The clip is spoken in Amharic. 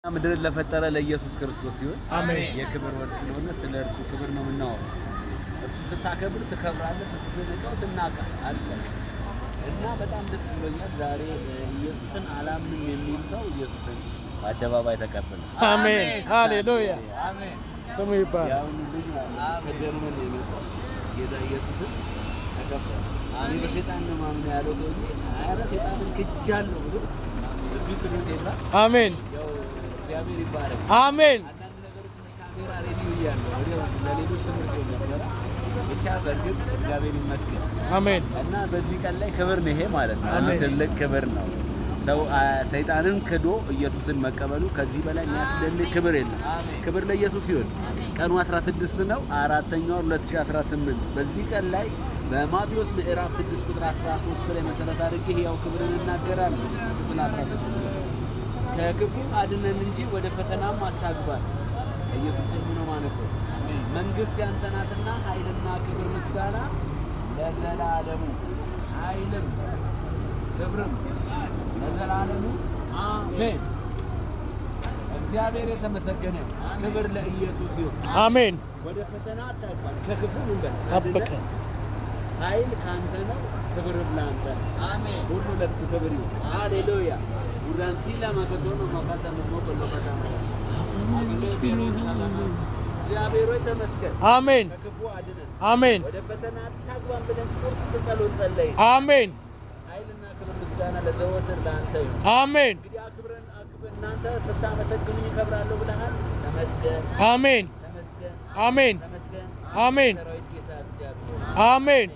ምድር ለፈጠረ ለኢየሱስ ክርስቶስ ሲሆን አሜን። የክብር ወድ ስለሆነ ስለ እርሱ ክብር ነው የምናወራው። እርሱ ስታከብር ትከብራለህ፣ ስትዘነቀው ትናቃለህ። እና በጣም ደስ ብሎኛል ዛሬ ኢየሱስን አላምንም የሚል ሰው ኢየሱስን በአደባባይ ተቀበለ። አሜን ሃሌሉያ አሜን። ስሙ ይባረክ። ያው ልጅ ከጀርመን የመጣው ጌታ ኢየሱስን ተቀበለ። አሜን። በሰይጣን ነው ማምን ያለው ሰው አረ ሰይጣንን ክጃለሁ ብሎ እዚህ ትሩት ይላ አሜን። እግዚአብሔር ይባረክ አሜን። አንዳንድ ነገሮች ካሜራ ሬዲዮ ይያለው ወዲያው ለሌሎች ትምህርት ይነበራ ብቻ በርግጥ እግዚአብሔር ይመስገን አሜን። እና በዚህ ቀን ላይ ክብር ነው ይሄ ማለት ነው። ትልቅ ክብር ነው። ሰው ሰይጣንን ክዶ ኢየሱስን መቀበሉ ከዚህ በላይ የሚያስደንቅ ክብር የለም። ክብር ለኢየሱስ ይሁን። ቀኑ 16 ነው 4ኛው 2018 በዚህ ቀን ላይ በማቴዎስ ምዕራፍ 6 ቁጥር 13 ላይ መሰረት አድርጌ ያው ክብርን እናገራለሁ። ክፍል 16 ከክፉ አድነን እንጂ ወደ ፈተናም አታግባን። ኢየሱስ ነው ማለት ነው። መንግስት ያንተ ናትና ኃይልና ክብር ምስጋና ለዘላለሙ ኃይልም ክብርም ለዘላለሙ አሜን። እግዚአብሔር የተመሰገነ ክብር ለኢየሱስ ይሁን አሜን። ወደ ፈተና አታግባን ከክፉ መንገድ ጠብቀ ኃይል ካንተ ነው ክብርም ላንተ አሜን። ሁሉ ለሱ ክብር ይሁን ሃሌሉያ። ኡራንቲላ ማከቶኖ ማካታ ነው በሎካታ እግዚአብሔር ሆይ ተመስገን አሜን። ከክፉ አድነን አሜን። ወደ ፈተና አታግባን ብለን ቁርጥ ጸሎት ጸለይ አሜን። ኃይልና ክብር ምስጋና ለዘወትር ላንተ ይሁን አሜን። እንግዲህ አክብረን እናንተ ስታመሰግኑ ይከብራለሁ ብለሃል። ተመስገን አሜን። ተመስገን አሜን። ተመስገን አሜን። አሜን።